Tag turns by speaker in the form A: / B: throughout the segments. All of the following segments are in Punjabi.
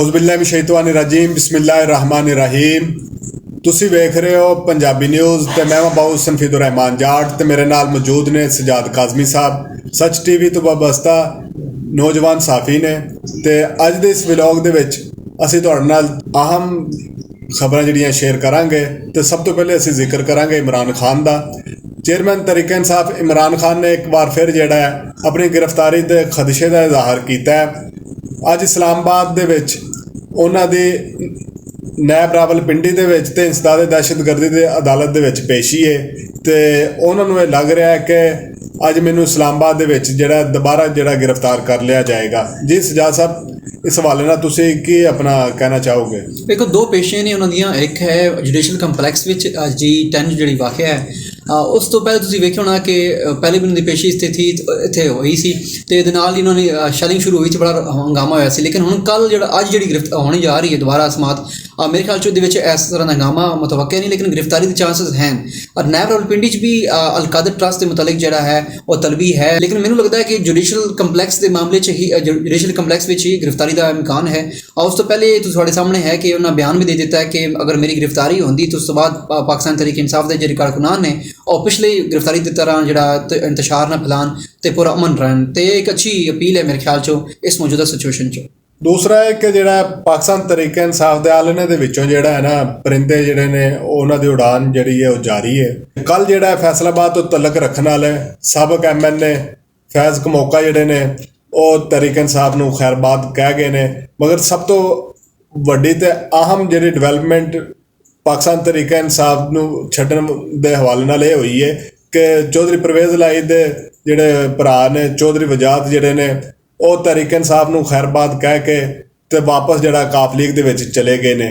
A: ਉਜ਼बिल्लाहिमिनश्शैतानिर्रजीम बिस्मिल्लाहिर्रहमानिर्रहीम। ਤੁਸੀਂ ਵੇਖ ਰਹੇ ਹੋ ਪੰਜਾਬੀ ਨਿਊਜ਼ ਤੇ ਮੈਂ ਬਾਬੂ ਸੰਫੀਦੁਰ ਰਹਿਮਾਨ ਜਾਟ ਤੇ ਮੇਰੇ ਨਾਲ ਮੌਜੂਦ ਨੇ ਸਜਾਦ ਕਾਜ਼ਮੀ ਸਾਹਿਬ ਸੱਚ ਟੀਵੀ ਤੋਂ ਵਾਬਸਤਾ ਨੌਜਵਾਨ ਸਾਫੀ ਨੇ। ਤੇ ਅੱਜ ਦੇ ਇਸ ਵਲੌਗ ਦੇ ਵਿੱਚ ਅਸੀਂ ਤੁਹਾਡੇ ਨਾਲ ਅਹਿਮ ਖਬਰਾਂ ਜਿਹੜੀਆਂ ਸ਼ੇਅਰ ਕਰਾਂਗੇ। ਤੇ ਸਭ ਤੋਂ ਪਹਿਲੇ ਅਸੀਂ ਜ਼ਿਕਰ ਕਰਾਂਗੇ ਇਮਰਾਨ ਖਾਨ ਦਾ। ਚੇਅਰਮੈਨ ਤਰੀਕ ਇਨਸਾਫ ਇਮਰਾਨ ਖਾਨ ਨੇ ਇੱਕ ਵਾਰ ਫਿਰ ਜਿਹੜਾ ਹੈ ਆਪਣੀ ਗ੍ਰਿਫਤਾਰੀ ਦੇ ਖਦਸ਼ੇ ਦਾ ਇਜ਼ਹਾਰ ਕੀਤਾ ਹੈ। ਅੱਜ ਇਸਲਾਮਾਬਾਦ ਦੇ ਵਿੱਚ ਉਹਨਾਂ ਦੀ ਨੈਬ ਰਾਵਲਪਿੰਡੀ ਦੇ ਵਿੱਚ ਤੇ ਇੰਸਦਾਦ ਦਹਿਸ਼ਤਗਰਦੀ ਦੇ ਅਦਾਲਤ ਦੇ ਵਿੱਚ ਪੇਸ਼ੀ ਹੈ ਤੇ ਉਹਨਾਂ ਨੂੰ ਇਹ ਲੱਗ ਰਿਹਾ ਹੈ ਕਿ ਅੱਜ ਮੈਨੂੰ ਇਸਲਾਮਾਬਾਦ ਦੇ ਵਿੱਚ ਜਿਹੜਾ ਦੁਬਾਰਾ ਜਿਹੜਾ ਗ੍ਰਿਫਤਾਰ ਕਰ ਲਿਆ ਜਾਏਗਾ। ਜੀ ਸਜਾਦ ਸਾਹਿਬ ਇਸ ਹਵਾਲੇ ਨਾਲ ਤੁਸੀਂ ਕੀ ਆਪਣਾ ਕਹਿਣਾ ਚਾਹੋਗੇ?
B: ਦੇਖੋ, ਦੋ ਪੇਸ਼ੀਆਂ ਨੇ ਉਹਨਾਂ ਦੀਆਂ। ਇੱਕ ਹੈ ਜੁਡੀਸ਼ੀਅਲ ਕੰਪਲੈਕਸ ਵਿੱਚ G10 ਜਿਹੜੀ ਵਾਕਿਆ ਹੈ, ਉਸ ਤੋਂ ਪਹਿਲੇ ਤੁਸੀਂ ਵੇਖਿਆ ਹੋਣਾ ਕਿ ਪਹਿਲੇ ਵੀ ਉਹਨਾਂ ਦੀ ਪੇਸ਼ੀ ਇੱਥੇ ਹੋਈ ਸੀ ਤੇ ਇਹਦੇ ਨਾਲ ਹੀ ਉਹਨਾਂ ਨੇ ਸ਼ੈਲਿੰਗ ਸ਼ੁਰੂ ਹੋਈ ਸੀ, ਬੜਾ ਹੰਗਾਮਾ ਹੋਇਆ ਸੀ। ਲੇਕਿਨ ਹੁਣ ਕੱਲ੍ਹ ਅੱਜ ਜਿਹੜੀ ਗ੍ਰਿਫਤਾਰ ਹੋਣੀ ਜਾ ਰਹੀ ਹੈ ਦੁਬਾਰਾ ਸਮਾਤ, ਮੇਰੇ ਖਿਆਲ 'ਚ ਉਹਦੇ ਵਿੱਚ ਇਸ ਤਰ੍ਹਾਂ ਦਾ ਹੰਗਾਮਾ ਮੁਤਵੱਕਾ ਨਹੀਂ, ਲੇਕਿਨ ਗ੍ਰਿਫਤਾਰੀ ਦੇ ਚਾਂਸਸ ਹਨ। ਔਰ ਨੈਬ ਰਾਵਲਪਿੰਡੀ 'ਚ ਵੀ ਅਲ-ਕਾਦਰ ਟਰੱਸਟ ਦੇ ਮੁਤਲਕ ਜਿਹੜਾ ਹੈ ਉਹ ਤਲਬੀ ਹੈ। ਲੇਕਿਨ ਮੈਨੂੰ ਲੱਗਦਾ ਹੈ ਕਿ ਜੁਡੀਸ਼ੀਅਲ ਕੰਪਲੈਕਸ ਦੇ ਮਾਮਲੇ 'ਚ ਹੀ ਜੁਡੀਸ਼ੀਅਲ ਕੰਪਲੈਕਸ ਵਿੱਚ ਹੀ ਗ੍ਰਿਫਤਾਰੀ ਦਾ ਇਮਕਾਨ ਹੈ। ਉਸ ਤੋਂ ਪਹਿਲੇ ਤੁਹਾਡੇ ਸਾਹਮਣੇ ਹੈ ਕਿ ਉਹਨਾਂ ਬਿਆਨ ਵੀ ਦੇ ਦਿੱਤਾ ਹੈ ਕਿ ਅਗਰ ਮੇਰੀ ਗ੍ਰਿਫਤਾਰੀ ਹੁੰਦੀ ਤਾਂ ਉਸ ਤੋਂ ਬਾਅਦ ਪਾਕਿਸਤਾਨ ਤਹਿਰੀਕ ਇਨਸਾਫ ਦੇ ਜਿਹੜੇ ਕਾਰਕੁਨਾਨ ਨੇ ਉਹ ਪਿਛਲੇ ਗ੍ਰਿਫਤਾਰੀ ਦੀ ਤਰ੍ਹਾਂ ਜਿਹੜਾ ਇੰਤਸ਼ਾਰ ਨਾ ਫੈਲਾਣ ਤੇ ਪੂਰਾ ਅਮਨ ਰਹਿਣ, ਤੇ ਇੱਕ ਅੱਛੀ ਅਪੀਲ ਹੈ ਮੇਰੇ ਖਿਆਲ 'ਚੋਂ ਇਸ ਮੌਜੂਦਾ ਸਿਚੁਏਸ਼ਨ 'ਚ।
A: ਦੂਸਰਾ ਹੈ ਕਿ ਜਿਹੜਾ ਪਾਕਿਸਤਾਨ ਤਹਿਰੀਕ ਇਨਸਾਫ ਦੇ ਆਲਣੇ ਦੇ ਵਿੱਚੋਂ ਜਿਹੜਾ ਹੈ ਨਾ ਪਰਿੰਦੇ ਜਿਹੜੇ ਨੇ ਉਹਨਾਂ ਦੀ ਉਡਾਨ ਜਿਹੜੀ ਹੈ ਉਹ ਜਾਰੀ ਹੈ। ਕੱਲ੍ਹ ਜਿਹੜਾ ਫੈਸਲਾਬਾਦ ਤੋਂ ਤਲਕ ਰੱਖਣ ਵਾਲੇ ਸਾਬਕ MLA ਫੈਜ਼ ਕਮੋਕਾ ਜਿਹੜੇ ਨੇ ਉਹ ਤਹਿਰੀਕ ਇਨਸਾਫ ਨੂੰ ਖੈਰਬਾਦ ਕਹਿ ਗਏ ਨੇ। ਮਗਰ ਸਭ ਤੋਂ ਵੱਡੀ ਤੇ ਅਹਿਮ ਜਿਹੜੀ ਡਿਵੈਲਪਮੈਂਟ ਪਾਕਿਸਤਾਨ ਤਹਿਰੀਕ ਇਨਸਾਫ ਨੂੰ ਛੱਡਣ ਦੇ ਹਵਾਲੇ ਨਾਲ ਇਹ ਹੋਈ ਹੈ ਕਿ ਚੌਧਰੀ ਪਰਵੇਜ਼ ਇਲਾਹੀ ਦੇ ਜਿਹੜੇ ਭਰਾ ਨੇ ਚੌਧਰੀ ਵਜਾਦ ਜਿਹੜੇ ਨੇ ਉਹ ਤਹਿਰੀਕ ਇਨਸਾਫ ਨੂੰ ਖੈਰਬਾਦ ਕਹਿ ਕੇ ਤੇ ਵਾਪਸ ਜਿਹੜਾ ਕਾਫ ਲੀਗ ਦੇ ਵਿੱਚ ਚਲੇ ਗਏ ਨੇ।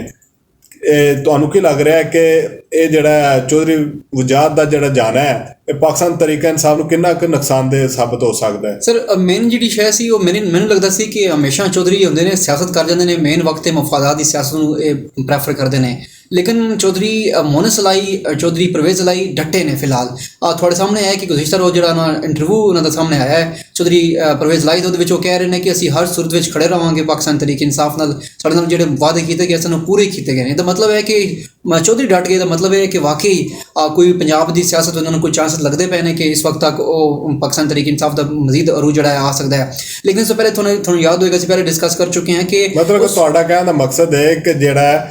A: ਇਹ ਤੁਹਾਨੂੰ ਕੀ ਲੱਗ ਰਿਹਾ ਹੈ ਕਿ ਇਹ ਜਿਹੜਾ ਚੌਧਰੀ ਵਜਾਦ ਦਾ ਜਿਹੜਾ ਜਾਣਾ ਹੈ ਇਹ ਪਾਕਿਸਤਾਨ ਤਹਿਰੀਕ ਇਨਸਾਫ ਨੂੰ ਕਿੰਨਾ ਕੁ ਨੁਕਸਾਨਦੇਹ ਸਾਬਤ ਹੋ ਸਕਦਾ ਹੈ?
B: ਸਰ, ਮੇਨ ਜਿਹੜੀ ਸ਼ੈ ਸੀ ਉਹ ਮੈਨੂੰ ਲੱਗਦਾ ਸੀ ਕਿ ਹਮੇਸ਼ਾ ਚੌਧਰੀ ਹੁੰਦੇ ਨੇ ਸਿਆਸਤ ਕਰ ਜਾਂਦੇ ਨੇ, ਮੇਨ ਵਕਤ ਤੇ ਮਫਾਦਾਤ ਦੀ ਸਿਆਸਤ ਨੂੰ ਇਹ ਪ੍ਰੈਫਰ ਕਰਦੇ ਨੇ। ਲੇਕਿਨ ਚੌਧਰੀ ਮੋਨਸ ਇਲਾਹੀ, ਚੌਧਰੀ ਪਰਵੇਜ਼ ਇਲਾਹੀ ਡਟੇ ਨੇ। ਫਿਲਹਾਲ ਤੁਹਾਡੇ ਸਾਹਮਣੇ ਹੈ ਕਿ ਗੁਜ਼ਸ਼ਤਾ ਰੋਜ਼ ਜਿਹੜਾ ਨਾ ਇੰਟਰਵਿਊ ਉਹਨਾਂ ਦਾ ਸਾਹਮਣੇ ਆਇਆ ਹੈ ਚੌਧਰੀ ਪਰਵੇਜ਼ ਇਲਾਹੀ ਦਾ, ਉਹਦੇ ਵਿੱਚ ਉਹ ਕਹਿ ਰਹੇ ਨੇ ਕਿ ਅਸੀਂ ਹਰ ਸੂਰਤ ਵਿੱਚ ਖੜੇ ਰਹਾਂਗੇ ਪਾਕਿਸਤਾਨ ਤਹਿਰੀਕ ਇਨਸਾਫ ਨਾਲ। ਸਾਡੇ ਨਾਲ ਜਿਹੜੇ ਵਾਅਦੇ ਕੀਤੇ ਗਏ ਸਾਨੂੰ ਪੂਰੇ ਕੀਤੇ ਗਏ ਨੇ। ਇਹਦਾ ਮਤਲਬ ਹੈ ਕਿ ਚੌਧਰੀ ਡਟ ਗਏ। ਦਾ ਮਤਲਬ ਹੈ ਕਿ ਵਾਕਈ ਕੋਈ ਪੰਜਾਬ ਦੀ ਸਿਆਸਤ ਉਹਨਾਂ ਨੂੰ ਕੋਈ ਚਾਂਸ ਲੱਗਦੇ ਪਏ ਨੇ ਕਿ ਇਸ ਵਕਤ ਤੱਕ ਉਹ ਪਾਕਿਸਤਾਨ ਤਹਿਰੀਕ ਇਨਸਾਫ ਦਾ ਮਜ਼ੀਦ ਅਰੂ ਜਿਹੜਾ ਆ ਸਕਦਾ ਹੈ। ਲੇਕਿਨ ਇਸ ਤੋਂ ਪਹਿਲੇ ਤੁਹਾਨੂੰ ਯਾਦ ਹੋਏਗਾ ਅਸੀਂ ਪਹਿਲੇ ਡਿਸਕਸ ਕਰ ਚੁੱਕੇ ਹਾਂ ਕਿ
A: ਮਤਲਬ ਤੁਹਾਡਾ ਕਹਿਣ ਦਾ ਮਕਸਦ ਹੈ ਕਿ ਜਿਹੜਾ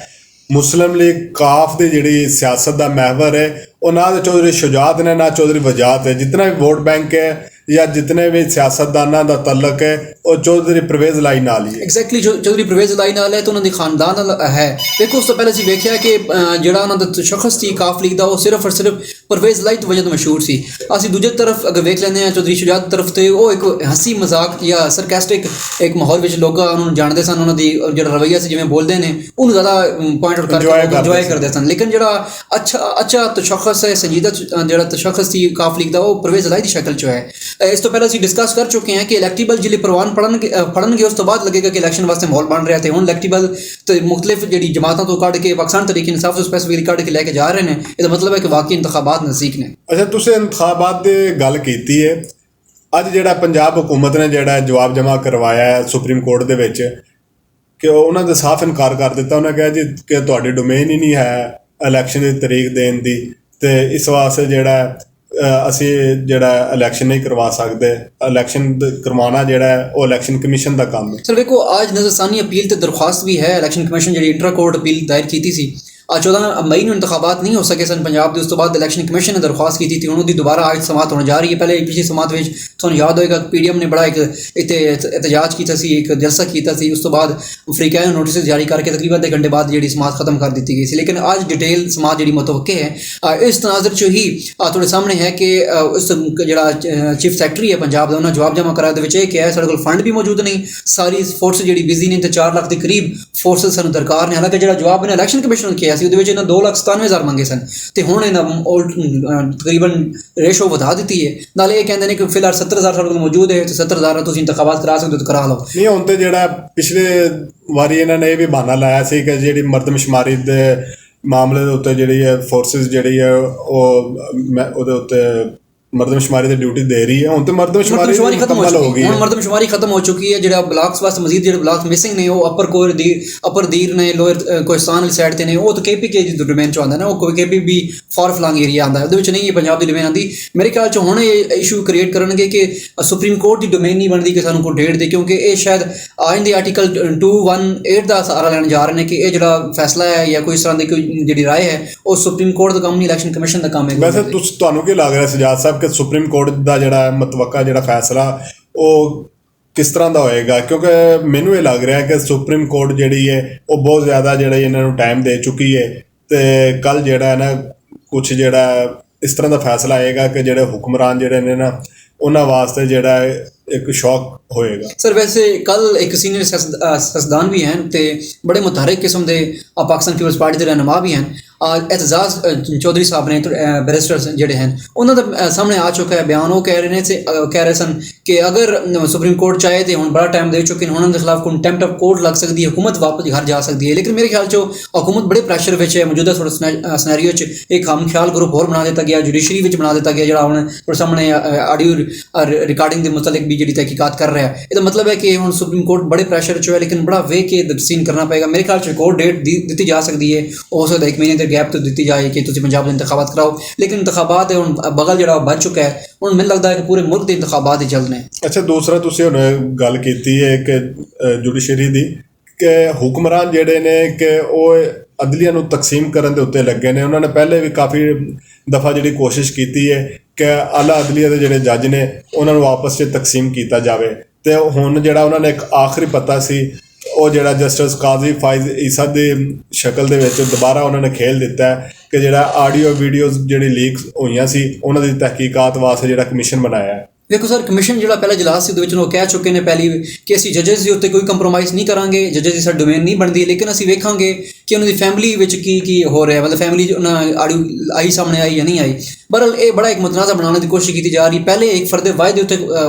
A: ਮੁਸਲਿਮ ਲੀਗ ਕਾਫ ਦੀ ਜਿਹੜੀ ਸਿਆਸਤ ਦਾ ਮਹਿਵਰ ਹੈ ਉਹ ਨਾ ਤਾਂ ਚੌਧਰੀ ਸ਼ੁਜਾਤ ਨੇ ਨਾ ਚੌਧਰੀ ਵਜਾਦ ਹੈ। ਜਿਤਨਾ ਵੀ ਵੋਟ ਬੈਂਕ ਹੈ ਜਾਂ ਜਿਤਨੇ ਵੀ ਸਿਆਸਤਦਾਨਾਂ ਦਾ ਤਲਕ ਹੈ ਉਹ ਚੌਧਰੀ ਪਰਵੇਜ਼ ਇਲਾਹੀ ਨਾਲ ਹੀ ਹੈ।
B: ਐਗਜ਼ੈਕਟਲੀ, ਚੌਧਰੀ ਪਰਵੇਜ਼ ਇਲਾਹੀ ਨਾਲ ਹੈ ਤੇ ਉਹਨਾਂ ਦੇ ਖਾਨਦਾਨ ਨਾਲ ਹੈ। ਦੇਖੋ, ਉਸ ਤੋਂ ਪਹਿਲੇ ਅਸੀਂ ਵੇਖਿਆ ਕਿ ਜਿਹੜਾ ਉਹਨਾਂ ਦਾ ਸ਼ਖਸ ਸੀ ਕਾਫ ਲੀਗ ਦਾ ਉਹ ਸਿਰਫ ਔਰ ਸਿਰਫ ਪਰਵੇਜ਼ ਇਲਾਹੀ ਦੀ ਵਜ੍ਹਾ ਤੋਂ ਮਸ਼ਹੂਰ ਸੀ। ਅਸੀਂ ਦੂਜੇ ਤਰਫ ਅਗਰ ਵੇਖ ਲੈਂਦੇ ਹਾਂ ਚੌਧਰੀ ਸ਼ੁਜਾਤ ਤਰਫ ਤੇ ਉਹ ਇੱਕ ਹੰਸੀ ਮਜ਼ਾਕ ਜਾਂ ਸਰਕੈਸਟਿਕ ਇੱਕ ਮਾਹੌਲ ਵਿੱਚ ਲੋਕਾਂ ਉਹਨੂੰ ਜਾਣਦੇ ਸਨ। ਉਹਨਾਂ ਦੀ ਜਿਹੜਾ ਰਵੱਈਆ ਸੀ, ਜਿਵੇਂ ਬੋਲਦੇ ਨੇ, ਉਹਨੂੰ ਜ਼ਿਆਦਾ ਪੁਆਇੰਟ ਆਊਟ ਕਰਕੇ ਇੰਜੋਏ ਕਰਦੇ ਸਨ। ਲੇਕਿਨ ਜਿਹੜਾ ਅੱਛਾ ਤਸ਼ਖਸ ਹੈ, ਸੰਜੀਦਾ ਜਿਹੜਾ ਤਸ਼ਖਸ ਸੀ ਕਾਫ ਲੀਗ ਦਾ, ਉਹ ਪਰਵੇਜ਼ ਇਲਾਹੀ ਦੀ ਸ਼ਕਲ 'ਚ ਹੈ। ਇਸ ਤੋਂ ਪਹਿਲਾਂ ਅਸੀਂ ਡਿਸਕਸ ਕਰ ਚੁੱਕੇ ਹਾਂ ਕਿ ਇਲੈਕਟੀਬਲ ਜਿਹੜੇ ਪ੍ਰਵਾਨ ਫੜਨਗੇ ਉਸ ਤੋਂ ਬਾਅਦ ਲੱਗੇਗਾ ਕਿ ਇਲੈਕਸ਼ਨ ਵਾਸਤੇ ਮਾਹੌਲ ਬਣ ਰਿਹਾ। ਤੇ ਹੁਣ ਇਲੈਕਟੀਬਲ ਤੇ ਮੁਖਤਲਿਫ ਜਿਹੜੀ ਜਮਾਤਾਂ ਤੋਂ ਕੱਢ ਕੇ ਪਾਕਿਸਤਾਨ ਤਹਿਰੀਕ ਇਨਸਾਫ ਤੋਂ ਸਪੈਸੀਫਿਕਲੀ ਕੱਢ ਕੇ ਲੈ ਕੇ ਜਾ ਰਹੇ ਨੇ। ਇਹਦਾ ਮਤਲਬ ਹੈ ਕਿ ਵਾਕਈ ਇੰਤਖਾਬਾਤ ਨਜ਼ਦੀਕ ਨੇ।
A: ਅੱਛਾ, ਤੁਸੀਂ ਇੰਤਖਾਬਾਤ ਦੀ ਗੱਲ ਕੀਤੀ ਹੈ। ਅੱਜ ਜਿਹੜਾ ਪੰਜਾਬ ਹੁਕੂਮਤ ਨੇ ਜਿਹੜਾ ਜਵਾਬ ਜਮ੍ਹਾਂ ਕਰਵਾਇਆ ਹੈ ਸੁਪਰੀਮ ਕੋਰਟ ਦੇ ਵਿੱਚ ਕਿ ਉਹਨਾਂ ਦਾ ਸਾਫ਼ ਇਨਕਾਰ ਕਰ ਦਿੱਤਾ। ਉਹਨਾਂ ਕਿਹਾ ਜੀ ਕਿ ਤੁਹਾਡੀ ਡੋਮੇਨ ਹੀ ਨਹੀਂ ਹੈ ਇਲੈਕਸ਼ਨ ਦੀ ਤਰੀਕ ਦੇਣ ਦੀ, ਤੇ ਇਸ ਵਾਸਤੇ ਜਿਹੜਾ ਅਸੀਂ ਜਿਹੜਾ ਇਲੈਕਸ਼ਨ ਨਹੀਂ ਕਰਵਾ ਸਕਦੇ। ਇਲੈਕਸ਼ਨ ਕਰਵਾਉਣਾ ਜਿਹੜਾ ਉਹ ਇਲੈਕਸ਼ਨ ਕਮਿਸ਼ਨ ਦਾ ਕੰਮ ਹੈ।
B: ਸਰ ਵੇਖੋ, ਅੱਜ ਨਜ਼ਰਸਾਨੀ ਅਪੀਲ ਤੇ ਦਰਖਾਸਤ ਵੀ ਹੈ। ਇਲੈਕਸ਼ਨ ਕਮਿਸ਼ਨ ਜਿਹੜੀ ਇੰਟਰਾ ਕੋਰਟ ਅਪੀਲ ਦਾਇਰ ਕੀਤੀ ਸੀ 14 ਮਈ ਨੂੰ ਇੰਤਖਾਬਾਤ ਨਹੀਂ ਹੋ ਸਕੇ ਸਨ ਪੰਜਾਬ ਦੇ। ਉਸ ਤੋਂ ਬਾਅਦ ਇਲੈਕਸ਼ਨ ਕਮਿਸ਼ਨ ਨੇ ਦਰਖਾਸਤ ਕੀਤੀ ਸੀ, ਉਹਨੂੰ ਦੀ ਦੁਬਾਰਾ ਅੱਜ ਸਮਾਤ ਹੋਣ ਜਾ ਰਹੀ ਹੈ। ਪਹਿਲੇ ਪਿਛਲੀ ਸਮਾਤ ਵਿੱਚ ਤੁਹਾਨੂੰ ਯਾਦ ਹੋਏਗਾ PDM ਨੇ ਬੜਾ ਇੱਕ ਇੱਥੇ ਇਤਜਾਜ ਕੀਤਾ ਸੀ, ਇੱਕ ਜਲਸਾ ਕੀਤਾ ਸੀ। ਉਸ ਤੋਂ ਬਾਅਦ ਅਫਰੀਕਾ ਨੂੰ ਨੋਟਿਸ ਜਾਰੀ ਕਰਕੇ ਤਕਰੀਬਨ 2 ਘੰਟੇ ਬਾਅਦ ਜਿਹੜੀ ਸਮਾਤ ਖਤਮ ਕਰ ਦਿੱਤੀ ਗਈ ਸੀ। ਲੇਕਿਨ ਅੱਜ ਡਿਟੇਲ ਸਮਾਤ ਜਿਹੜੀ ਮੁਤਵੱਕੇ ਹੈ ਇਸ ਤਨਾਜ਼ਰ 'ਚ ਹੀ ਤੁਹਾਡੇ ਸਾਹਮਣੇ ਹੈ ਕਿ ਉਸ ਜਿਹੜਾ ਚੀਫ ਸੈਕਟਰੀ ਹੈ ਪੰਜਾਬ ਦਾ, ਉਹਨਾਂ ਜਵਾਬ ਜਮ੍ਹਾਂ ਕਰਾਉਣ ਦੇ ਵਿੱਚ ਇਹ ਕਿਹਾ ਸਾਡੇ ਕੋਲ ਫੰਡ ਵੀ ਮੌਜੂਦ ਨਹੀਂ, ਸਾਰੀ ਫੋਰਸ ਜਿਹੜੀ ਬਿਜ਼ੀ ਨੇ ਤੇ 4 ਲੱਖ ਦੇ ਕਰੀਬ ਫੋਰਸਿਸ ਸਾਨੂੰ ਦਰਕਾਰ ਨੇ। ਹਾਲਾਂਕਿ ਜਿਹੜਾ ਜਵਾਬ ਨੇ ਇਲੈਕਸ਼ਨ ਕਮਿਸ਼ਨ ਨੂੰ ਕਿਹਾ ਸੀ ਉਹਦੇ ਵਿੱਚ ਇਹਨਾਂ 2,97,000 ਮੰਗੇ ਸਨ ਤੇ ਹੁਣ ਇਹਨਾਂ ਤਕਰੀਬਨ ਰੇਸ਼ੋ ਵਧਾ ਦਿੱਤੀ ਹੈ। ਨਾਲੇ ਇਹ ਕਹਿੰਦੇ ਨੇ ਕਿ ਫਿਲਹਾਲ 70,000 ਸਾਡੇ ਕੋਲ ਮੌਜੂਦ ਹੈ ਤੇ 70,000 ਤੁਸੀਂ ਇੰਤਖਾਬਾਤ ਕਰਾ ਸਕਦੇ ਹੋ ਤਾਂ ਕਰਾ ਲਓ।
A: ਨਹੀਂ, ਹੁਣ ਤੇ ਜਿਹੜਾ ਪਿਛਲੇ ਵਾਰੀ ਇਹਨਾਂ ਨੇ ਇਹ ਵੀ ਬਹਾਨਾ ਲਾਇਆ ਸੀ ਕਿ ਜਿਹੜੀ ਮਰਦਮਸ਼ੁਮਾਰੀ ਦੇ ਮਾਮਲੇ ਦੇ ਉੱਤੇ ਜਿਹੜੀ ਹੈ ਫੋਰਸਿਸ ਜਿਹੜੀ ਹੈ ਉਹ ਉਹਦੇ ਉੱਤੇ ਮਰਦਮਸ਼ੁਮਾਰੀ ਦੀ ਡਿਊਟੀ ਦੇ ਰਹੀ ਹੈ। ਹੁਣ ਤੇ ਮਰਦਮਸ਼ੁਮਾਰੀ
B: ਖਤਮ ਹੋ
A: ਮੁਕੰਮਲ ਹੋ
B: ਚੁੱਕੀ
A: ਗਈ
B: ਹੁਣ
A: ਹੈ।
B: ਮਰਦਮਸ਼ੁਮਾਰੀ ਖਤਮ ਹੋ ਚੁੱਕੀ ਹੈ। ਜਿਹੜਾ ਬਲਾਕਸ ਵਾਸਤੇ ਮਜ਼ੀਦ ਜਿਹੜੇ ਬਲਾਕ ਮਿਸਿੰਗ ਨੇ ਉਹ ਅਪਰ ਦੀਰ ਨੇ, ਲੋਅਰ ਕੋਹਿਸਤਾਨ ਵਾਲੀ ਸਾਈਡ ਤੇ ਨੇ, ਉਹ ਤਾਂ KPK ਦੀ ਡੋਮੇਨ ਚ ਆਉਂਦਾ ਨਾ, ਉਹ KPB ਫਾਰ ਫਲੰਗ ਏਰੀਆ ਆਉਂਦਾ, ਉਹਦੇ ਵਿੱਚ ਨਹੀਂ ਪੰਜਾਬ ਦੀ ਡੋਮੇਨ ਆਉਂਦੀ। ਮੇਰੇ ਖਿਆਲ ਚ ਹੁਣ ਇਹ ਇਸ਼ੂ ਕ੍ਰੀਏਟ ਕਰਨਗੇ ਕਿ ਸੁਪਰੀਮ ਕੋਰਟ ਦੀ ਡੋਮੇਨ ਨਹੀਂ ਬਣਦੀ ਕਿ ਸਾਨੂੰ ਕੋਈ ਡੇਟ ਦੇ, ਕਿਉਂਕਿ ਇਹ ਸ਼ਾਇਦ ਆਇੰਦੇ ਆਰਟੀਕਲ 218 ਦਾ ਸਹਾਰਾ ਲੈਣ ਜਾ ਰਹੇ ਨੇ ਕਿ ਇਹ ਜਿਹੜਾ ਫੈਸਲਾ ਹੈ ਜਾਂ ਕੋਈ ਇਸ ਤਰ੍ਹਾਂ ਦੀ ਕੋਈ ਜਿਹੜੀ ਰਾਏ ਹੈ ਉਹ ਸੁਪਰੀਮ ਕੋਰਟ ਦਾ ਕੰਮ ਨਹੀਂ, ਇਲੈਕਸ਼ਨ ਕਮਿਸ਼ਨ ਦਾ ਕੰਮ ਹੈ।
A: ਵੈਸੇ ਤੁਹਾਨੂੰ ਕੀ ਲੱਗ ਰਿਹਾ ਸਜਾਦ ਸਾਹਿਬ ਕਿ ਸੁਪਰੀਮ ਕੋਰਟ ਦਾ ਜਿਹੜਾ ਮਤਵਕਾ ਜਿਹੜਾ ਫੈਸਲਾ ਉਹ ਕਿਸ ਤਰ੍ਹਾਂ ਦਾ ਹੋਏਗਾ? ਕਿਉਂਕਿ ਮੈਨੂੰ ਇਹ ਲੱਗ ਰਿਹਾ ਕਿ ਸੁਪਰੀਮ ਕੋਰਟ ਜਿਹੜੀ ਹੈ ਉਹ ਬਹੁਤ ਜ਼ਿਆਦਾ ਜਿਹੜਾ ਇਹਨਾਂ ਨੂੰ ਟਾਈਮ ਦੇ ਚੁੱਕੀ ਹੈ, ਤੇ ਕੱਲ ਜਿਹੜਾ ਹੈ ਨਾ ਕੁਛ ਜਿਹੜਾ ਇਸ ਤਰ੍ਹਾਂ ਦਾ ਫੈਸਲਾ ਆਏਗਾ ਕਿ ਜਿਹੜੇ ਹੁਕਮਰਾਨ ਜਿਹੜੇ ਨੇ ਨਾ ਉਹਨਾਂ ਵਾਸਤੇ ਜਿਹੜਾ ਇੱਕ ਸ਼ੌਕ ਹੋਏਗਾ।
B: ਸਰ ਵੈਸੇ ਕੱਲ ਇੱਕ ਸੀਨੀਅਰ ਸਿਆਸਤਦਾਨ ਵੀ ਹਨ ਤੇ ਬੜੇ ਮੁਤਹਰਕ ਕਿਸਮ ਦੇ ਪਾਕਿਸਤਾਨ ਪੀਪਲਸ ਪਾਰਟੀ ਦੇ ਰਹਿਨੁਮਾ ਵੀ ਹਨ, एतजाज़ चौधरी साहब ने बैरिस्टर ਜਿਹੜੇ ਹਨ ਉਹਨਾਂ ਦਾ ਸਾਹਮਣੇ ਆ ਚੁੱਕਾ ਹੈ ਬਿਆਨ। ਉਹ ਕਹਿ ਰਹੇ ਨੇ ਕਹਿ ਰਹੇ ਸਨ ਕਿ ਅਗਰ ਸੁਪਰੀਮ ਕੋਰਟ ਚਾਹੇ ਤੇ ਹੁਣ ਬੜਾ ਟਾਈਮ ਦੇ ਚੁੱਕੇ ਨੇ, ਉਹਨਾਂ ਦੇ ਖਿਲਾਫ ਕੰਟੈਂਪਟ ਆਫ ਕੋਰਟ ਲੱਗ ਸਕਦੀ ਹੈ, ਹੁਕੂਮਤ ਵਾਪਸ ਘਰ ਜਾ ਸਕਦੀ ਹੈ। ਲੇਕਿਨ ਮੇਰੇ ਖਿਆਲ 'ਚ ਹੁਕੂਮਤ ਬੜੇ ਪ੍ਰੈਸ਼ਰ ਵਿੱਚ ਹੈ ਮੌਜੂਦਾ ਸਿਨੈਰੀਓ 'ਚ। ਇੱਕ ਹਮ ਖਿਆਲ ਗਰੁੱਪ ਹੋਰ ਬਣਾ ਦਿੱਤਾ ਗਿਆ, ਜੁਡੀਸ਼ਰੀ ਵਿੱਚ ਬਣਾ ਦਿੱਤਾ ਗਿਆ, ਜਿਹੜਾ ਹੁਣ ਤੁਹਾਡੇ ਸਾਹਮਣੇ ਆਡੀਓ ਰਿਕਾਰਡਿੰਗ ਦੇ ਮੁਤਲਕ ਵੀ ਜਿਹੜੀ ਤਹਿਕੀਕਾਤ ਕਰ ਰਿਹਾ ਹੈ। ਇਹਦਾ ਮਤਲਬ ਹੈ ਕਿ ਹੁਣ ਸੁਪਰੀਮ ਕੋਰਟ ਬੜੇ ਪ੍ਰੈਸ਼ਰ 'ਚ ਹੈ, ਲੇਕਿਨ ਬੜਾ ਵੇਖ ਕੇ ਤਸੀਨ ਕਰਨਾ ਪਏਗਾ। ਮੇਰੇ ਖਿਆਲ 'ਚ ਕੋਰਟ ਡੇਟ ਦਿੱਤੀ ਜਾ ਸਕਦੀ ਹੈ, ਹੋ ਸਕਦਾ 1 ਮਹੀਨੇ ਦੇ ਗੈਪ ਤੋਂ ਦਿੱਤੀ ਜਾਏ ਕਿ ਤੁਸੀਂ ਪੰਜਾਬ ਦੇ ਇੰਤਖਾਬਾਤ ਕਰਾਓ, ਲੇਕਿਨ ਇੰਤਖਾਬਾਤ ਹੁਣ ਬਗਲ ਜਿਹੜਾ ਵੱਜ ਚੁੱਕਾ ਹੈ। ਹੁਣ ਮੈਨੂੰ ਲੱਗਦਾ ਹੈ ਕਿ ਪੂਰੇ ਮੁਲਕ ਦੇ ਇੰਤਖਾਬਾਤ ਹੀ ਚੱਲਣੇ।
A: ਅੱਛਾ, ਦੂਸਰਾ ਤੁਸੀਂ ਹੁਣ ਗੱਲ ਕੀਤੀ ਹੈ ਕਿ ਜੁਡੀਸ਼ਰੀ ਦੀ ਕਿ ਹੁਕਮਰਾਨ ਜਿਹੜੇ ਨੇ ਕਿ ਉਹ ਅਦਲੀਆ ਨੂੰ ਤਕਸੀਮ ਕਰਨ ਦੇ ਉੱਤੇ ਲੱਗੇ ਨੇ। ਉਹਨਾਂ ਨੇ ਪਹਿਲੇ ਵੀ ਕਾਫੀ ਦਫਾ ਜਿਹੜੀ ਕੋਸ਼ਿਸ਼ ਕੀਤੀ ਹੈ ਕਿ ਆਲਾ ਅਦਲੀਆ ਦੇ ਜਿਹੜੇ ਜੱਜ ਨੇ ਉਹਨਾਂ ਨੂੰ ਆਪਸ 'ਚ ਤਕਸੀਮ ਕੀਤਾ ਜਾਵੇ, ਤੇ ਹੁਣ ਜਿਹੜਾ ਉਹਨਾਂ ਨੇ ਇੱਕ ਆਖਰੀ ਪਤਾ ਸੀ ਉਹ ਜਿਹੜਾ ਜਸਟਿਸ ਕਾਜ਼ੀ ਫਾਇਜ਼ ਈਸਾ ਦੀ ਸ਼ਕਲ ਦੇ ਵਿੱਚ ਦੁਬਾਰਾ ਉਹਨਾਂ ਨੇ ਖੇਲ ਦਿੱਤਾ ਹੈ ਕਿ ਜਿਹੜਾ ਆਡੀਓ ਵੀਡੀਓਜ਼ ਜਿਹੜੀ ਲੀਕ ਹੋਈਆਂ ਸੀ ਉਹਨਾਂ ਦੀ ਤਹਿਕੀਕਾਤ ਵਾਸਤੇ ਜਿਹੜਾ ਕਮਿਸ਼ਨ ਬਣਾਇਆ ਹੈ।
B: ਦੇਖੋ ਸਰ, ਕਮਿਸ਼ਨ ਜਿਹੜਾ ਪਹਿਲਾ ਇਜਲਾਸ ਸੀ ਉਹਦੇ ਵਿੱਚ ਉਹ ਕਹਿ ਚੁੱਕੇ ਨੇ ਪਹਿਲੀ ਕਿ ਅਸੀਂ ਜੱਜਸ ਦੇ ਉੱਤੇ ਕੋਈ ਕੰਪਰੋਮਾਈਜ਼ ਨਹੀਂ ਕਰਾਂਗੇ, ਜੱਜਸ ਦੀ ਸਾਡੀ ਡੋਮੇਨ ਨਹੀਂ ਬਣਦੀ, ਲੇਕਿਨ ਅਸੀਂ ਵੇਖਾਂਗੇ ਕਿ ਉਹਨਾਂ ਦੀ ਫੈਮਿਲੀ ਵਿੱਚ ਕੀ ਹੋ ਰਿਹਾ, ਮਤਲਬ ਫੈਮਿਲੀ ਉਹਨਾਂ ਆਡੀਓ ਆਈ ਸਾਹਮਣੇ ਆਈ ਜਾਂ ਨਹੀਂ ਆਈ। ਬਹਰਹਾਲ ਇਹ ਬੜਾ ਇੱਕ ਮੁਤਨਾਜ਼ਾ ਬਣਾਉਣ ਦੀ ਕੋਸ਼ਿਸ਼ ਕੀਤੀ ਜਾ ਰਹੀ। ਪਹਿਲੇ ਇੱਕ ਫਰਦ ਵਾਹਿਦ ਦੇ ਉੱਤੇ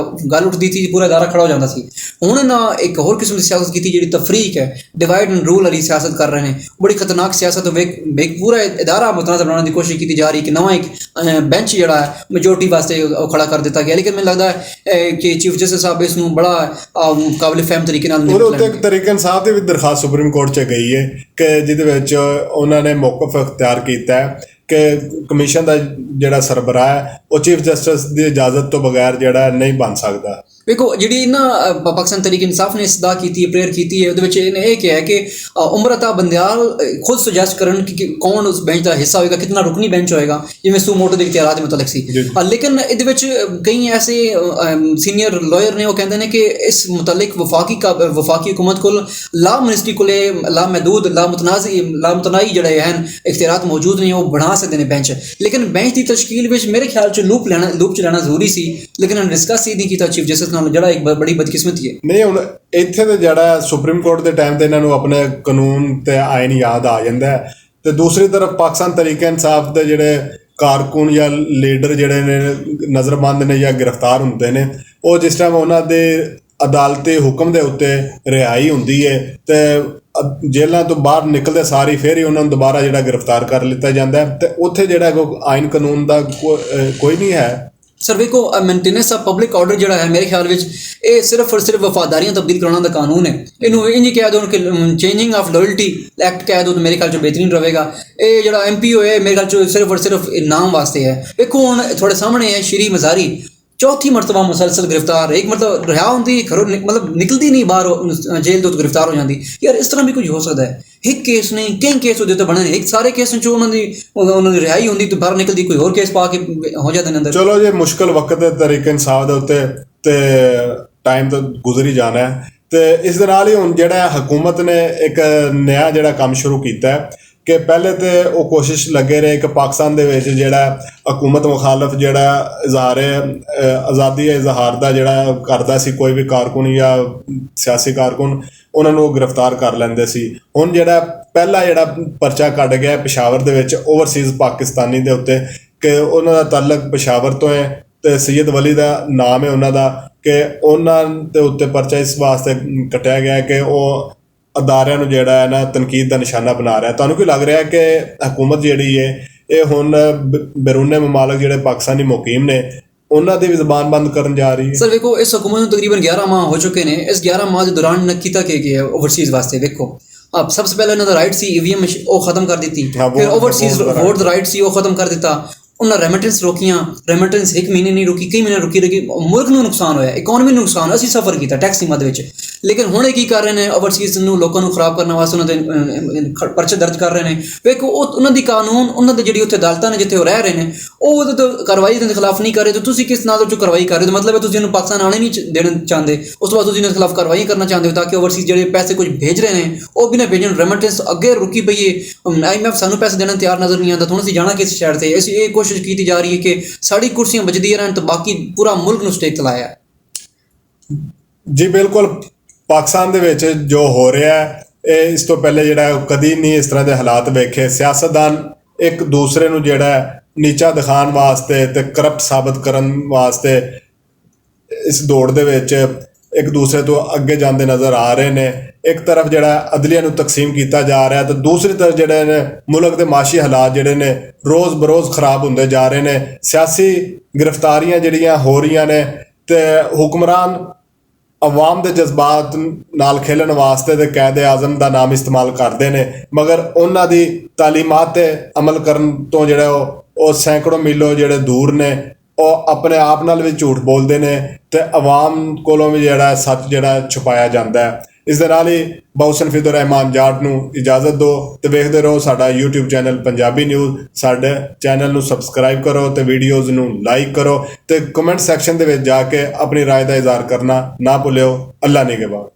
B: ਗੱਲ ਉੱਠਦੀ ਸੀ, ਪੂਰਾ ਅਦਾਰਾ ਖੜਾ ਹੋ ਜਾਂਦਾ ਸੀ। ਹੁਣ ਨਾ ਇੱਕ ਹੋਰ ਕਿਸਮ ਦੀ ਸਿਆਸਤ ਕੀਤੀ ਜਿਹੜੀ ਤਫਰੀਕ ਹੈ, ਡਿਵਾਈਡ ਐਂਡ ਰੂਲ ਵਾਲੀ ਸਿਆਸਤ ਕਰ ਰਹੇ ਨੇ। ਬੜੀ ਖਤਰਨਾਕ ਸਿਆਸਤ ਵੇਖ ਪੂਰਾ ਅਦਾਰਾ ਮੁਤਨਾਜ਼ਾ ਬਣਾਉਣ ਦੀ ਕੋਸ਼ਿਸ਼ ਕੀਤੀ ਜਾ ਰਹੀ ਕਿ ਨਵਾਂ ਇੱਕ ਬੈਂਚ ਜਿਹੜਾ ਹੈ ਮੈਜੋਰਟੀ ਵਾਸਤੇ ਉਹ ਖੜਾ ਕਰ ਦਿੱਤਾ ਗਿਆ। ਲੇਕਿਨ ਮੈਨੂੰ ਲੱਗਦਾ ਹੈ ਕਿ ਚੀਫ ਜਸਟਿਸ ਸਾਹਿਬ ਇਸ ਨੂੰ ਬੜਾ ਕਾਬਿਲ ਫਹਿਮ ਤਰੀਕੇ ਨਾਲ
A: ਉਹਦੇ ਉੱਤੇ ਇੱਕ ਤਰੀਕੇ ਇਨਸਾਫ ਦੀ ਵੀ ਦਰਖਾਸਤ ਸੁਪਰੀਮ ਕੋਰਟ 'ਚ ਗਈ ਹੈ ਕਿ ਜਿਹਦੇ ਵਿੱਚ ਉਹਨਾਂ ਨੇ ਮੌਕਫ ਅਖਤਿਆਰ ਕੀਤਾ ਹੈ ਕਿ ਕਮਿਸ਼ਨ ਦਾ ਜਿਹੜਾ ਸਰਬਰਾਹ ਹੈ ਉਹ ਚੀਫ ਜਸਟਿਸ ਦੀ ਇਜਾਜ਼ਤ ਤੋਂ ਬਗੈਰ ਜਿਹੜਾ ਨਹੀਂ ਬਣ ਸਕਦਾ।
B: ਵੇਖੋ ਜਿਹੜੀ ਨਾ ਪਾਕਿਸਤਾਨ ਤਰੀਕ ਇਨਸਾਫ ਨੇ ਇਸਦਾ ਕੀਤੀ ਹੈ, ਪ੍ਰੇਅਰ ਕੀਤੀ ਹੈ, ਉਹਦੇ ਵਿੱਚ ਇਹਨੇ ਇਹ ਕਿਹਾ ਕਿ ਉਮਰ ਅਤਾ ਬੰਦਿਆਲ ਖੁਦ ਸੁਜੈਸਟ ਕਰਨ ਕਿ ਕੌਣ ਉਸ ਬੈਂਚ ਦਾ ਹਿੱਸਾ ਹੋਏਗਾ, ਕਿਤਨਾ ਰੁਕਨੀ ਬੈਂਚ ਹੋਏਗਾ, ਜਿਵੇਂ ਸੂ ਮੋਟੋ ਦੇ ਇਖਤਿਆਰਾਂ ਦੇ ਮੁਤਲਕ ਸੀ। ਲੇਕਿਨ ਇਹਦੇ ਵਿੱਚ ਕਈ ਐਸੇ ਸੀਨੀਅਰ ਲਾਇਰ ਨੇ ਉਹ ਕਹਿੰਦੇ ਨੇ ਕਿ ਇਸ ਮੁਤਲਕ ਵਫਾਕੀ ਹੁਕੂਮਤ ਕੋਲ ਲਾ ਮਿਨਿਸਟਰੀ ਕੋਲੇ ਲਾ ਮਹਦੂਦ ਲਾ ਮੁਤਨਾਈ ਜਿਹੜੇ ਹਨ ਇਖਤਿਆਰਾਤ ਮੌਜੂਦ ਨੇ, ਉਹ ਬਣਾ ਸਕਦੇ ਨੇ ਬੈਂਚ। ਲੇਕਿਨ ਬੈਂਚ ਦੀ ਤਸ਼ਕੀਲ ਵਿੱਚ ਮੇਰੇ ਖਿਆਲ 'ਚ ਲੂਪ 'ਚ ਲੈਣਾ ਜ਼ਰੂਰੀ ਸੀ, ਲੇਕਿਨ ਡਿਸਕਸ ਹੀ ਨਹੀਂ ਕੀਤਾ ਚੀਫ ਜਸਟਿਸ ਨਾਲ, ਜਿਹੜਾ ਇੱਕ ਬੜੀ ਬਦਕਿਸਮਤੀ ਹੈ।
A: ਨਹੀਂ, ਹੁਣ ਇੱਥੇ ਤੇ ਜਿਹੜਾ ਸੁਪਰੀਮ ਕੋਰਟ ਦੇ ਟਾਈਮ ਤੇ ਇਹਨਾਂ ਨੂੰ ਆਪਣੇ ਕਾਨੂੰਨ ਤੇ ਆਇਨ ਯਾਦ ਆ ਜਾਂਦਾ ਹੈ, ਤੇ ਦੂਸਰੀ ਤਰਫ ਪਾਕਿਸਤਾਨ ਤਰੀਕੇ ਇਨਸਾਫ ਦੇ ਜਿਹੜੇ ਕਾਰਕੁਨ ਜਾਂ ਲੀਡਰ ਜਿਹੜੇ ਨੇ ਨਜ਼ਰਬੰਦ ਨੇ ਜਾਂ ਗ੍ਰਿਫਤਾਰ ਹੁੰਦੇ ਨੇ, ਉਹ ਜਿਸ ਟਾਈਮ ਉਹਨਾਂ ਦੇ ਅਦਾਲਤੀ ਹੁਕਮ ਦੇ ਉੱਤੇ ਰਿਹਾਈ ਹੁੰਦੀ ਹੈ ਤੇ ਜੇਲ੍ਹਾਂ ਤੋਂ ਬਾਹਰ ਨਿਕਲਦੇ ਸਾਰੀ ਫਿਰ ਹੀ ਉਹਨਾਂ ਨੂੰ ਦੁਬਾਰਾ ਜਿਹੜਾ ਗ੍ਰਿਫਤਾਰ ਕਰ ਲਿੱਤਾ ਜਾਂਦਾ ਹੈ, ਤੇ ਉੱਥੇ ਜਿਹੜਾ ਆਇਨ ਕਾਨੂੰਨ ਦਾ ਕੋਈ ਨਹੀਂ ਹੈ।
B: ਸਰ ਵੇਖੋ, ਮੇਨਟੇਨੈਂਸ ਆਫ ਪਬਲਿਕ ਆਰਡਰ ਜਿਹੜਾ ਹੈ ਮੇਰੇ ਖਿਆਲ ਵਿੱਚ ਇਹ ਸਿਰਫ ਔਰ ਸਿਰਫ ਵਫਾਦਾਰੀਆਂ ਤਬਦੀਲ ਕਰਾਉਣ ਦਾ ਕਾਨੂੰਨ ਹੈ। ਇਹਨੂੰ ਇੰਝ ਕਹਿ ਦਿਓ ਕਿ ਚੇਂਜਿੰਗ ਆਫ ਲਾਇਲਟੀ ਐਕਟ ਕਹਿ ਦਿਓ ਤਾਂ ਮੇਰੇ ਖਿਆਲ 'ਚ ਬਿਹਤਰੀਨ ਰਹੇਗਾ। ਇਹ ਜਿਹੜਾ MPO ਹੈ ਮੇਰੇ ਖਿਆਲ 'ਚ ਸਿਰਫ ਔਰ ਸਿਰਫ ਨਾਮ ਵਾਸਤੇ ਹੈ। ਵੇਖੋ ਹੁਣ ਤੁਹਾਡੇ ਸਾਹਮਣੇ ਹੈ ਸ਼੍ਰੀ ਮਜ਼ਾਰੀ ਚੌਥੀ ਮਰਤਬਾ ਮੁਸਲਸਲ ਗ੍ਰਿਫਤਾਰ, ਇੱਕ ਮਤਲਬ ਰਿਹਾ ਹੁੰਦੀ ਘਰੋਂ ਮਤਲਬ ਨਿਕਲਦੀ ਨਹੀਂ ਬਾਹਰ, ਜੇਲ੍ਹ ਤੋਂ ਗ੍ਰਿਫਤਾਰ ਹੋ ਜਾਂਦੀ। ਯਾਰ ਇਸ ਤਰ੍ਹਾਂ ਵੀ ਕੁਝ ਹੋ ਸਕਦਾ ਹੈ? ਇੱਕ ਕੇਸ ਨਹੀਂ ਕਈ ਕੇਸ ਉਹਦੇ ਉੱਤੇ ਬਣੇ ਨੇ, ਇੱਕ ਸਾਰੇ ਕੇਸ 'ਚੋਂ ਉਹਨਾਂ ਦੀ ਰਿਹਾਈ ਹੁੰਦੀ ਤੇ ਬਾਹਰ ਨਿਕਲਦੀ ਕੋਈ ਹੋਰ ਕੇਸ ਪਾ ਕੇ ਹੋ ਜਾਂਦੇ ਨੇ ਅੰਦਰ।
A: ਚਲੋ ਜੇ ਮੁਸ਼ਕਿਲ ਵਕਤ ਦੇ ਤਰੀਕੇ ਇਨਸਾਫ ਦੇ ਉੱਤੇ ਤੇ ਟਾਈਮ ਤਾਂ ਗੁਜ਼ਰ ਹੀ ਜਾਣਾ ਹੈ, ਤੇ ਇਸ ਦੇ ਨਾਲ ਹੀ ਹੁਣ ਜਿਹੜਾ ਹਕੂਮਤ ਨੇ ਇੱਕ ਨਵਾਂ ਜਿਹੜਾ ਕੰਮ ਸ਼ੁਰੂ ਕੀਤਾ ਹੈ ਕਿ ਪਹਿਲੇ ਤੇ ਉਹ ਕੋਸ਼ਿਸ਼ ਲੱਗੇ ਰਹੇ ਕਿ ਪਾਕਿਸਤਾਨ ਦੇ ਵਿੱਚ ਜਿਹੜਾ ਹਕੂਮਤ ਮੁਖਾਲਫ ਜਿਹੜਾ ਆਜ਼ਾਦੀ ਇਜ਼ਹਾਰ ਦਾ ਜਿਹੜਾ ਕਰਦਾ ਸੀ ਕੋਈ ਵੀ ਕਾਰਕੁਨ ਜਾਂ ਸਿਆਸੀ ਕਾਰਕੁਨ, ਉਹਨਾਂ ਨੂੰ ਗ੍ਰਿਫਤਾਰ ਕਰ ਲੈਂਦੇ ਸੀ। ਹੁਣ ਜਿਹੜਾ ਪਹਿਲਾ ਜਿਹੜਾ ਪਰਚਾ ਕੱਢ ਗਿਆ ਪਿਸ਼ਾਵਰ ਦੇ ਵਿੱਚ ਓਵਰਸੀਜ਼ ਪਾਕਿਸਤਾਨੀ ਦੇ ਉੱਤੇ ਕਿ ਉਹਨਾਂ ਦਾ ਤਾਲੁਕ ਪਿਸ਼ਾਵਰ ਤੋਂ ਹੈ ਤੇ ਸੈਯਦ ਵਲੀ ਦਾ ਨਾਮ ਹੈ ਉਹਨਾਂ ਦਾ, ਕਿ ਉਹਨਾਂ ਦੇ ਉੱਤੇ ਪਰਚਾ ਇਸ ਵਾਸਤੇ ਕੱਟਿਆ ਗਿਆ ਕਿ ਉਹ ਅਦਾਰਿਆਂ ਨੂੰ ਜਿਹੜਾ ਹੈ ਨਾ ਤਨਕੀਦ ਦਾ ਨਿਸ਼ਾਨਾ ਬਣਾ ਰਿਹਾ। ਤੁਹਾਨੂੰ ਕੀ ਲੱਗ ਰਿਹਾ ਕਿ ਹਕੂਮਤ ਜਿਹੜੀ ਹੈ ਇਹ ਹੁਣ ਬੈਰੂਨੇ ਮਮਾਲਕ ਜਿਹੜੇ ਪਾਕਿਸਤਾਨੀ ਮੁਕੀਮ ਨੇ ਉਹਨਾਂ ਦੀ ਵੀ ਜ਼ਬਾਨ ਬੰਦ ਕਰਨ ਜਾ ਰਹੀ ਹੈ।
B: ਸਰ ਵੇਖੋ, ਇਸ हुकूमत ਨੂੰ तकरीबन 11 माह हो चुके ने। इस 11 माह के दौरान न ਕੀਤਾ ਕੀ ਗਿਆ ओवरसीज़ वास्ते। ਵੇਖੋ अब सबसे पहले ਇਹਨਾਂ ਦਾ ਰਾਈਟ ਸੀ ईवीएम ਉਹ ਖਤਮ ਕਰ ਦਿੱਤੀ, ਫਿਰ ओवरसीज़ वोट ਦਾ ਰਾਈਟ ਸੀ ਉਹ ਖਤਮ ਕਰ ਦਿੱਤਾ। ਉਹਨਾਂ ਰੈਮਿਟੈਂਸ ਰੋਕੀਆਂ, ਰੈਮਿਟੈਂਸ ਇੱਕ ਮਹੀਨੇ ਨਹੀਂ ਰੁਕੀ, ਕਈ ਮਹੀਨੇ ਰੁਕੀ ਰਹੀ। ਮੁਲਕ ਨੂੰ ਨੁਕਸਾਨ ਹੋਇਆ, ਇਕਨੋਮੀ ਨੂੰ ਨੁਕਸਾਨ, ਅਸੀਂ ਸਫਰ ਕੀਤਾ ਟੈਕਸ ਦੀ ਮਦ ਵਿੱਚ। ਲੇਕਿਨ ਹੁਣ ਇਹ ਕੀ ਕਰ ਰਹੇ ਨੇ, ਓਵਰਸੀਜ਼ ਨੂੰ ਲੋਕਾਂ ਨੂੰ ਖਰਾਬ ਕਰਨ ਵਾਸਤੇ ਉਹਨਾਂ ਦੇ ਪਰਚੇ ਦਰਜ ਕਰ ਰਹੇ ਨੇ। ਵੇਖੋ ਉਹਨਾਂ ਦੀ ਕਾਨੂੰਨ, ਉਹਨਾਂ ਦੀ ਜਿਹੜੀ ਉੱਥੇ ਅਦਾਲਤਾਂ ਨੇ ਜਿੱਥੇ ਉਹ ਰਹਿ ਰਹੇ ਨੇ, ਉਹ ਉਹਦੇ ਤੋਂ ਕਾਰਵਾਈ ਦੇ ਖਿਲਾਫ ਨਹੀਂ ਕਰ ਰਹੇ। ਤਾਂ ਤੁਸੀਂ ਕਿਸ ਨਾਲ ਉਹ ਕਾਰਵਾਈ ਕਰ ਰਹੇ ਹੋ? ਮਤਲਬ ਹੈ ਤੁਸੀਂ ਇਹਨੂੰ ਪਾਕਿਸਤਾਨ ਆਉਣੇ ਨਹੀਂ ਦੇਣਾ ਚਾਹੁੰਦੇ, ਉਸ ਤੋਂ ਬਾਅਦ ਤੁਸੀਂ ਇਹਨਾਂ ਦੇ ਖਿਲਾਫ ਕਾਰਵਾਈ ਕਰਨਾ ਚਾਹੁੰਦੇ ਹੋ ਤਾਂ ਕਿ ਓਵਰਸੀਜ਼ ਜਿਹੜੇ ਪੈਸੇ ਕੁਝ ਭੇਜ ਰਹੇ ਨੇ ਉਹ ਵੀ ਨਾ ਭੇਜਣ। ਰੈਮਿਟੈਂਸ ਅੱਗੇ ਰੁਕੀ ਪਈ ਹੈ, IMF ਸਾਨੂੰ ਪੈਸੇ ਦੇਣ ਤਿਆਰ ਨਜ਼ਰ ਨਹੀਂ ਆਉਂਦਾ। ਹੁਣ ਅਸੀਂ ਜਾਣਾ ਕਿਸ ਸ਼ਹਿਰ ਤੇ? ਅਸੀਂ ਇਹ ਕੋਸ਼ਿਸ਼ ਕੀਤੀ ਜਾ ਰਹੀ ਹੈ ਕਿ ਸਾਡੀ ਕੁਰਸੀਆਂ ਬਚਦੀਆਂ ਰਹਿਣ ਤਾਂ ਬਾਕੀ ਪੂਰਾ ਮੁਲਕ ਨੂੰ ਸਟੇਕ ਲਾਇਆ।
A: ਜੀ ਬਿਲਕੁਲ, ਪਾਕਿਸਤਾਨ ਦੇ ਵਿੱਚ ਜੋ ਹੋ ਰਿਹਾ ਹੈ ਇਹ ਇਸ ਤੋਂ ਪਹਿਲੇ ਜਿਹੜਾ ਕਦੀ ਨਹੀਂ ਇਸ ਤਰ੍ਹਾਂ ਦੇ ਹਾਲਾਤ ਵੇਖੇ। ਸਿਆਸਤਦਾਨ ਇੱਕ ਦੂਸਰੇ ਨੂੰ ਜਿਹੜਾ ਨੀਚਾ ਦਿਖਾਉਣ ਵਾਸਤੇ ਤੇ ਕਰਪਟ ਸਾਬਤ ਕਰਨ ਵਾਸਤੇ ਇਸ ਦੌੜ ਦੇ ਵਿੱਚ ਇੱਕ ਦੂਸਰੇ ਤੋਂ ਅੱਗੇ ਜਾਂਦੇ ਨਜ਼ਰ ਆ ਰਹੇ ਨੇ। ਇੱਕ ਤਰਫ ਜਿਹੜਾ ਅਦਲੀਆ ਨੂੰ ਤਕਸੀਮ ਕੀਤਾ ਜਾ ਰਿਹਾ ਤੇ ਦੂਸਰੀ ਤਰਫ ਜਿਹੜੇ ਨੇ ਮੁਲਕ ਦੇ ਮਾਸ਼ੀ ਹਾਲਾਤ ਜਿਹੜੇ ਨੇ ਰੋਜ਼ ਬਰੋਜ਼ ਖਰਾਬ ਹੁੰਦੇ ਜਾ ਰਹੇ ਨੇ। ਸਿਆਸੀ ਗ੍ਰਿਫਤਾਰੀਆਂ ਜਿਹੜੀਆਂ ਹੋ ਰਹੀਆਂ ਨੇ ਤੇ ਹੁਕਮਰਾਨ ਆਵਾਮ ਦੇ ਜਜ਼ਬਾਤ ਨਾਲ ਖੇਲਣ ਵਾਸਤੇ ਤੇ ਕਾਇਦੇ ਆਜ਼ਮ ਦਾ ਨਾਮ ਇਸਤੇਮਾਲ ਕਰਦੇ ਨੇ, ਮਗਰ ਉਹਨਾਂ ਦੀ ਤਾਲੀਮਾਤ ਤੇ ਅਮਲ ਕਰਨ ਤੋਂ ਜਿਹੜਾ ਉਹ ਸੈਂਕੜੋਂ ਮੀਲੋਂ ਜਿਹੜੇ ਦੂਰ ਨੇ। ਉਹ ਆਪਣੇ ਆਪ ਨਾਲ ਵੀ ਝੂਠ ਬੋਲਦੇ ਨੇ ਤੇ ਆਵਾਮ ਕੋਲੋਂ ਵੀ ਜਿਹੜਾ ਸੱਚ ਜਿਹੜਾ ਛੁਪਾਇਆ ਜਾਂਦਾ ਹੈ। ਇਸ ਦੇ ਨਾਲ ਹੀ ਬਾਊ ਸੰਫੀਦੁਰ ਰਹਿਮਾਨ ਜਾਟ ਨੂੰ ਇਜਾਜ਼ਤ ਦਿਓ ਤੇ ਵੇਖਦੇ ਰਹੋ ਸਾਡਾ YouTube ਚੈਨਲ ਪੰਜਾਬੀ ਨਿਊਜ਼। ਸਾਡੇ ਚੈਨਲ ਨੂੰ ਸਬਸਕ੍ਰਾਈਬ ਕਰੋ ਤੇ ਵੀਡੀਓਜ਼ ਨੂੰ ਲਾਈਕ ਕਰੋ ਤੇ ਕਮੈਂਟ ਸੈਕਸ਼ਨ ਦੇ ਵਿੱਚ ਜਾ ਕੇ ਆਪਣੀ ਰਾਏ ਦਾ ਇਜ਼ਹਾਰ ਕਰਨਾ ਨਾ ਭੁੱਲਿਓ। ਅੱਲਾ ਨਿਗਹਿਬਾਨ।